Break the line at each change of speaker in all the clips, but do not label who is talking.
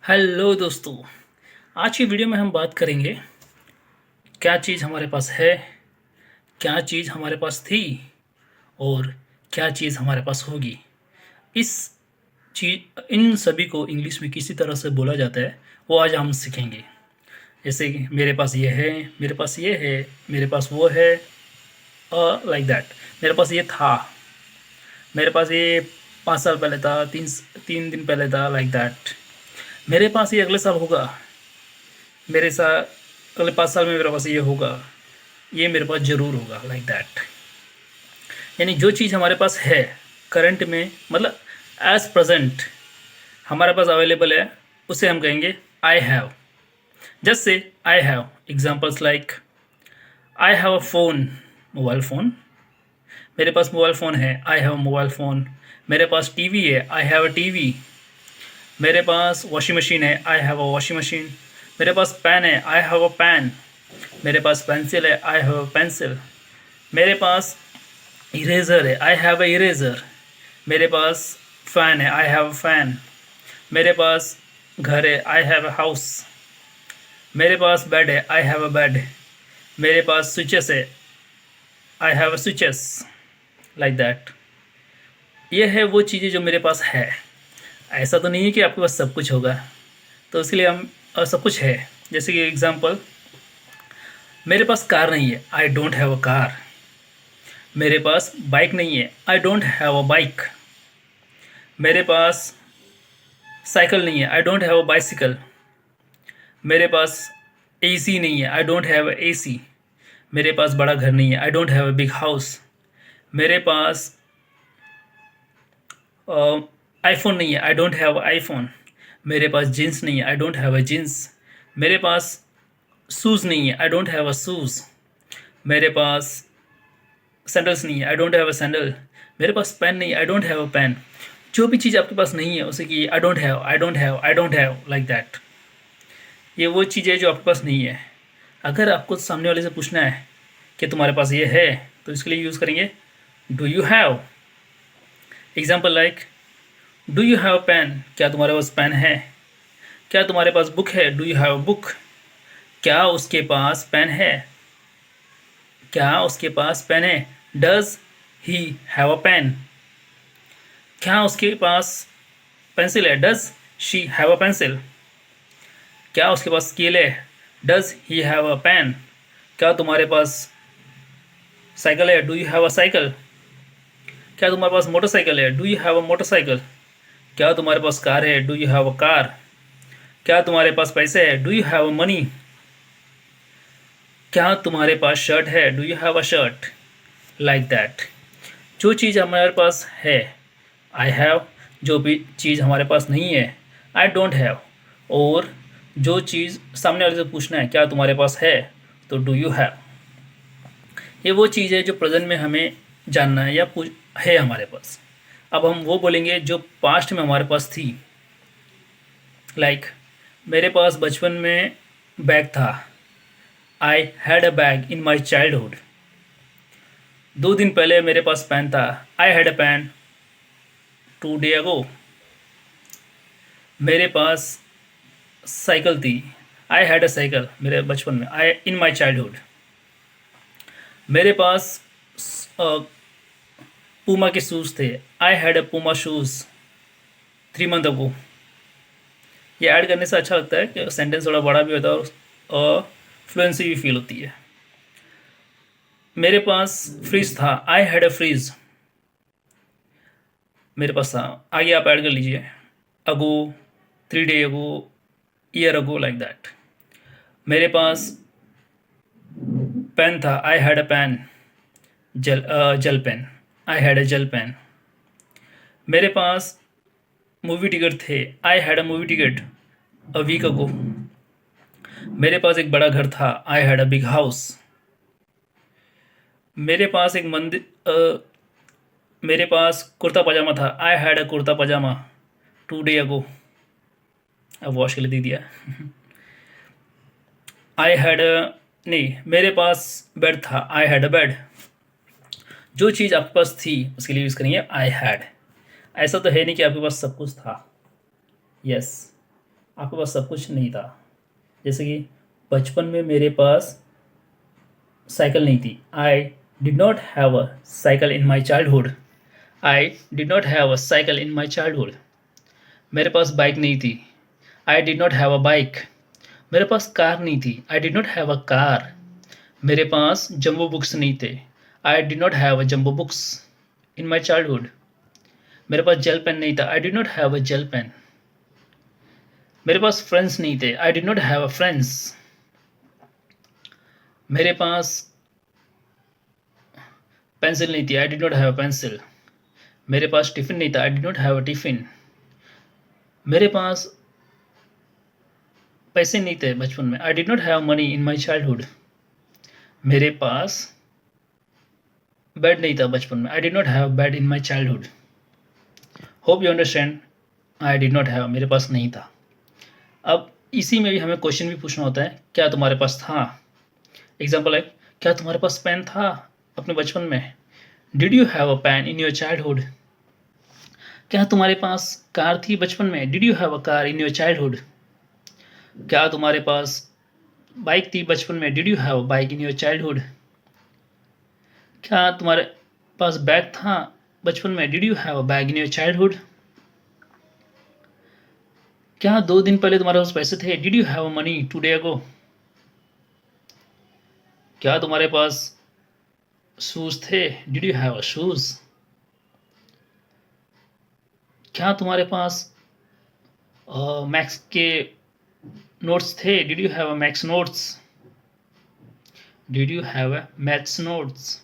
Hello दोस्तों। आज की वीडियो में हम बात करेंगे क्या चीज़ हमारे पास है, क्या चीज़ हमारे पास थी और क्या चीज़ हमारे पास होगी। इस इन सभी को इंग्लिश में किसी तरह से बोला जाता है, वो आज हम सीखेंगे। जैसे कि मेरे पास ये है, मेरे पास ये है, मेरे पास वो है, लाइक दैट। मेरे पास ये था, मेरे पास ये 5 साल पहले था, तीन तीन दिन पहले था, लाइक दैट। मेरे पास ये अगले साल होगा, मेरे साथ अगले 5 साल में मेरे पास ये होगा, ये मेरे पास ज़रूर होगा, लाइक दैट। यानी जो चीज़ हमारे पास है करंट में, मतलब एज प्रेजेंट हमारे पास अवेलेबल है, उसे हम कहेंगे I have. Just say I have examples like I have a phone, mobile phone. मेरे पास मोबाइल फ़ोन है, I have a mobile phone. मेरे पास टीवी है, आई हैव अ टीवी। मेरे पास वॉशिंग मशीन है, I have a washing machine. मेरे पास pen है, I have a pen. मेरे पास पेंसिल है, आई हैव अ पेंसिल। मेरे पास इरेज़र है, आई हैव अ इरेज़र। मेरे पास फ़ैन है, आई हैव अ फ़ैन। मेरे पास घर है, आई हैव अ हाउस। मेरे पास बेड है, आई हैव अ बेड। मेरे पास स्विचेस है, I have a switches, like that. ये है वो चीज़ें जो मेरे पास है। ऐसा तो नहीं है कि आपके पास सब कुछ होगा, तो इसके लिए हम सब कुछ है। जैसे कि एग्जांपल, मेरे पास कार नहीं है, I don't have a car. मेरे पास बाइक नहीं है, I don't have a bike. मेरे पास साइकिल नहीं है, I don't have a bicycle. मेरे पास एसी नहीं है, I don't have a AC. मेरे पास बड़ा घर नहीं है, I don't have a big house. मेरे पास आईफोन नहीं है, आई डोंट हैव आईफोन। मेरे पास जीन्स नहीं है, I don't have a jeans. मेरे पास शूज़ नहीं है, I don't have a shoes. मेरे पास सैंडल्स नहीं है, I don't have a sandal. मेरे पास पेन नहीं है, I don't have a pen. जो भी चीज़ आपके पास नहीं है उसे कि I don't have, I don't have, I don't have, like that. ये वो चीज़ है जो आपके पास नहीं है। अगर आपको सामने वाले से पूछना है कि तुम्हारे पास ये है, तो इसके लिए यूज़ करेंगे do you have. Example like do you have pen, क्या तुम्हारे पास पेन है। क्या तुम्हारे पास बुक है, डू यू हैव बुक। क्या उसके पास पेन है, क्या उसके पास पेन है, does he have a pen. क्या उसके पास पेंसिल है, does she have a pencil. क्या उसके पास स्केल है, does he have a pen. क्या तुम्हारे पास साइकिल है, do you have a cycle. क्या तुम्हारे पास मोटरसाइकिल है, do you have a motorcycle. क्या तुम्हारे पास कार है, do you have a car. क्या तुम्हारे पास पैसे है, do you have a money. क्या तुम्हारे पास शर्ट है, do you have a shirt, like that. जो चीज़ हमारे पास है आई हैव, जो भी चीज़ हमारे पास नहीं है आई डोंट हैव। और जो चीज़ सामने वाले से पूछना है क्या तुम्हारे पास है, तो डू यू हैव। ये वो चीज़ है जो प्रेजेंट में हमें जानना है या पूछ है हमारे पास। अब हम वो बोलेंगे जो पास्ट में हमारे पास थी। लाइक मेरे पास बचपन में बैग था, I had a bag in my childhood. 2 दिन पहले मेरे पास पेन था, I had a pen 2 day ago. मेरे पास साइकिल थी, आई हैड अ साइकिल मेरे बचपन में, आई इन माई चाइल्डहुड। मेरे पास पूमा के शूज़ थे, I had a Puma shoes 3 month ago. ये ऐड करने से अच्छा लगता है कि सेंटेंस थोड़ा बड़ा भी होता है और फ्लुएंसी भी फील होती है। मेरे पास फ्रिज था, आई हैड अ फ्रिज मेरे पास था। आगे आप ऐड कर लीजिए ago, 3 day ago, year ago, like that. मेरे पास पेन था, I had a pen, gel pen, I had a gel pen. मेरे पास मूवी टिकट थे, I had a movie ticket a week ago. मेरे पास एक बड़ा घर था, I had a big house. मेरे पास एक मेरे पास कुर्ता पजामा था, I had a kurta pajama 2 day ago. अब वॉश के लिए दे दिया। आई हैड नहीं, मेरे पास बेड था, आई हैड अ बेड। जो चीज़ आपके पास थी उसके लिए यूज़ करेंगे आई हैड। ऐसा तो है नहीं कि आपके पास सब कुछ था। यस, आपके पास सब कुछ नहीं था। जैसे कि बचपन में मेरे पास साइकिल नहीं थी। I did not have a cycle in my childhood. I did not have a cycle in my childhood. मेरे पास बाइक नहीं थी। I did not have a bike. मेरे पास कार नहीं थी। I did not have a car. मेरे पास jumbo books नहीं थे। I did not have a jumbo books in my childhood. मेरे पास जेल पेन नहीं था। I did not have a gel pen. मेरे पास फ्रेंड्स नहीं थे। I did not have a friends. मेरे पास पेंसिल नहीं थी। I did not have a pencil. मेरे पास टिफिन नहीं था। I did not have a tiffin. मेरे पास पैसे नहीं थे बचपन में। I did not have money in my childhood. मेरे पास बेड नहीं था बचपन में। I did not have bed in my childhood. Hope you understand. I did not have, मेरे पास नहीं था। अब इसी में भी हमें क्वेश्चन भी पूछना होता है, क्या तुम्हारे पास था। एग्जाम्पल है, क्या तुम्हारे पास पेन था अपने बचपन में। Did you have a pain in your childhood. क्या तुम्हारे पास कार थी बचपन में। Did you have a car in your childhood. क्या तुम्हारे पास बाइक थी बचपन में। Did you have a bike in your childhood. क्या तुम्हारे पास बैग था बचपन में। Did you have a bag in your childhood. क्या 2 दिन पहले तुम्हारे पास पैसे थे। Did you have money 2 day अगो। क्या तुम्हारे पास शूज थे। Did you have a shoes. क्या तुम्हारे पास मैथ्स के नोट्स थे। Did you have a maths notes. Did you have a maths notes.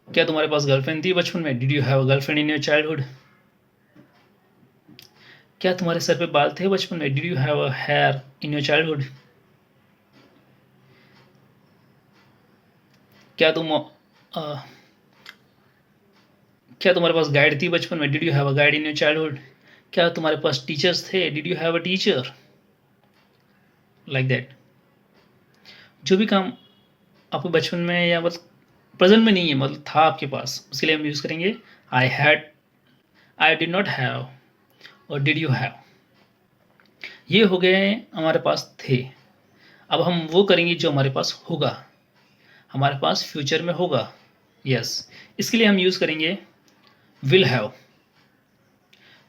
क्या तुम्हारे पास गर्लफ्रेंड थी बचपन में। Did you have a girlfriend in your childhood. क्या तुम्हारे सर पे बाल थे बचपन में। Did you have a here in your childhood. क्या तुम क्या तुम्हारे पास गाइड थी बचपन में। Did you have a guide in your childhood. क्या तुम्हारे पास टीचर्स थे। Did you have a teacher. Like that. जो भी काम आपको बचपन में या मतलब प्रेजेंट में नहीं है, मतलब था आपके पास, उसके लिए हम यूज़ करेंगे I had, I did not have और डिड यू हैव। ये हो गए हमारे पास थे। अब हम वो करेंगे जो हमारे पास होगा, हमारे पास फ्यूचर में होगा। यस, इसके लिए हम यूज़ करेंगे will have.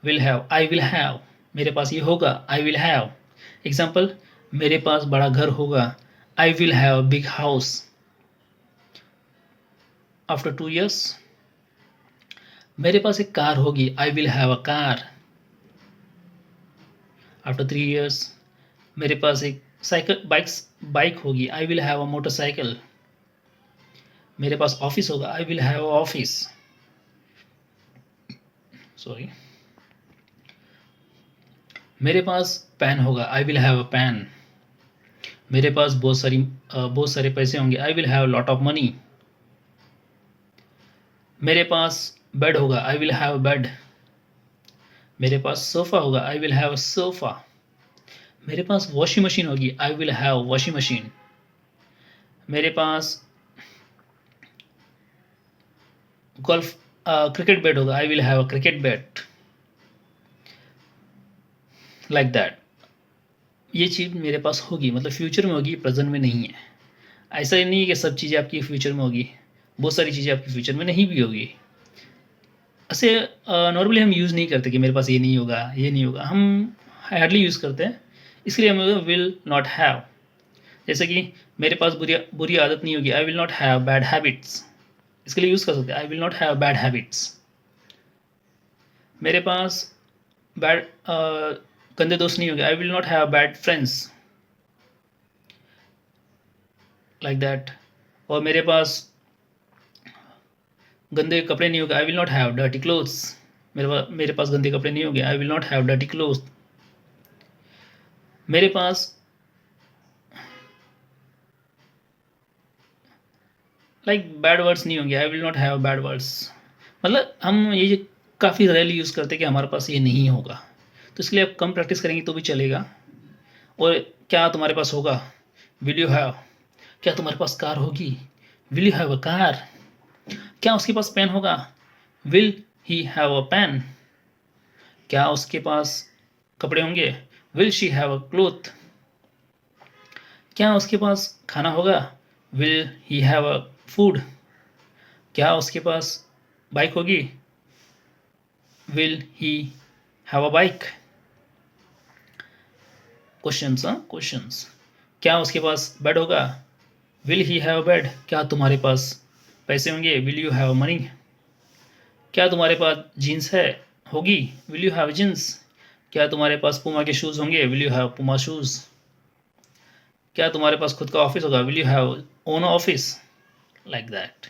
Will have, I will have, मेरे पास ये होगा। I will have. एग्जाम्पल, मेरे पास बड़ा घर होगा। I will have a big house after 2 years। मेरे पास एक कार होगी। I will have a car after 3 years। मेरे पास एक साइकिल बाइक होगी। I will have a motorcycle. मेरे पास ऑफिस होगा। I will have a office. Sorry. मेरे पास पेन होगा। I will have a pen. मेरे पास बहुत सारे पैसे होंगे। I will have lot of money. मेरे पास बेड होगा। I will have bed. मेरे पास सोफा होगा। I will have sofa. मेरे पास वॉशिंग मशीन होगी। I will have washing machine. मेरे पास गोल्फ क्रिकेट बैट होगा। I will have a cricket bat. Like that. ये चीज़ मेरे पास होगी, मतलब फ्यूचर में होगी, प्रेजेंट में नहीं है। ऐसा ही नहीं है कि सब चीज़ें आपकी फ्यूचर में होगी, बहुत सारी चीज़ें आपकी फ्यूचर में नहीं भी होगी। ऐसे नॉर्मली हम यूज़ नहीं करते कि मेरे पास ये नहीं होगा, ये नहीं होगा, हम हार्डली यूज़ करते हैं। इसलिए हम विल नॉट हैव। जैसे कि मेरे पास बुरी बुरी आदत नहीं होगी। I will not have bad habits. इसके लिए यूज़ कर सकते हैं I will not have bad habits. मेरे पास बैड गंदे दोस्त नहीं होंगे। I will not have bad friends. Like that. और मेरे पास गंदे कपड़े नहीं होंगे। I will not have dirty clothes. मेरे पास गंदे कपड़े नहीं होंगे। I will not have dirty clothes. मेरे पास लाइक बैड वर्ड्स नहीं होंगे। I will not have bad words. मतलब हम ये काफ़ी रेयरली यूज़ करते हैं कि हमारे पास ये नहीं होगा, तो इसलिए आप कम प्रैक्टिस करेंगे तो भी चलेगा। और क्या तुम्हारे पास होगा। Will you have. क्या तुम्हारे पास कार होगी। Will you have a car. क्या उसके पास पेन होगा। Will he have a pen. क्या उसके पास कपड़े होंगे? Will she have a cloth? क्या उसके पास खाना होगा? Will he have a food? क्या उसके पास बाइक होगी? Will he have a bike? Questions, हाँ क्वेश्चंस। क्या उसके पास बेड होगा? Will he have a bed? क्या तुम्हारे पास पैसे होंगे? Will you have money? क्या तुम्हारे पास जीन्स है? होगी? Will you have jeans? क्या तुम्हारे पास पुमा के शूज़ होंगे? Will you have Puma shoes? क्या तुम्हारे पास खुद का ऑफिस होगा? Will you have own office? Like that.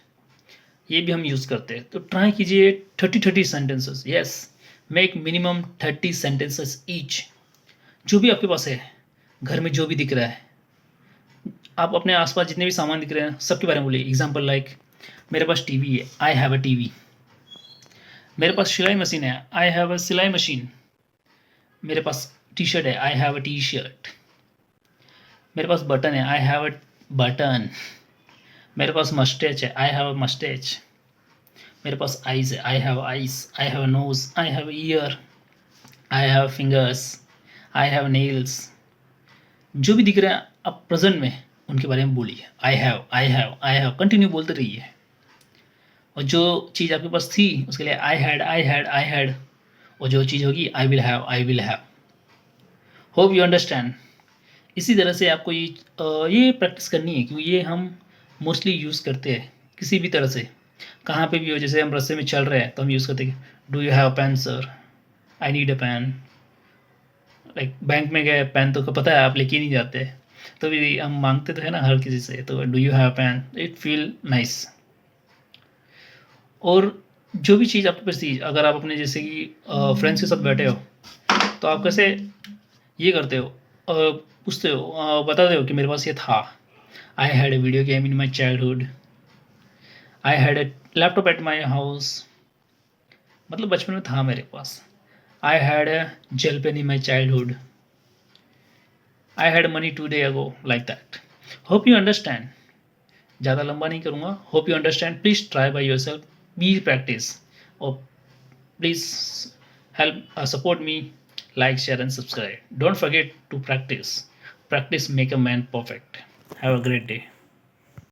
ये भी हम यूज़ करते हैं। तो ट्राई कीजिए 30 sentences. Yes, make minimum 30 sentences each. जो भी आपके पास है, घर में जो भी दिख रहा है, आप अपने आसपास जितने भी सामान दिख रहे हैं सबके बारे में बोलिए। एग्जाम्पल लाइक मेरे पास टीवी है, आई हैव अ टीवी। मेरे पास सिलाई मशीन है, आई हैव अ सिलाई मशीन। मेरे पास टी शर्ट है, I have a T shirt. मेरे पास बटन है, आई हैव अ बटन। मेरे पास मस्टेच है, आई हैव अ मस्टेच। मेरे पास आइज है, I have eyes. I have nose, I have ear. I have fingers, I have nails. जो भी दिख रहा है आप प्रेजेंट में उनके बारे में बोलिए। I have, I have, I have, continue बोलते रहिए। और जो चीज़ आपके पास थी उसके लिए I had, I had, I had. और जो चीज़ होगी I will have, I will have. Hope you understand. इसी तरह से आपको ये प्रैक्टिस करनी है क्योंकि ये हम मोस्टली यूज़ करते हैं किसी भी तरह से। कहाँ पे भी हो, जैसे हम रास्ते में चल रहे हैं तो हम यूज़ करते हैं, do you have pen sir? I need a pen. Like bank में गए, पेन तो पता है आप लेके नहीं जाते, तो भी हम मांगते तो है ना हर किसी से, तो do you have pen, it feel nice. और जो भी चीज़ आपके पास थी, अगर आप अपने जैसे कि फ्रेंड्स के साथ बैठे हो तो आप कैसे ये करते हो, पूछते हो, बताते हो कि मेरे पास ये था। I had a video game in my childhood. I had a laptop at my house. मतलब बचपन में था मेरे पास। I had a gel pen in my childhood. I had money 2 day ago, like that. Hope you understand. ज़्यादा लंबा नहीं करूँगा। Hope you understand. Please try by yourself, be practice. और please help support me, like, share and subscribe. Don't forget to practice. Practice make a man perfect. Have a great day.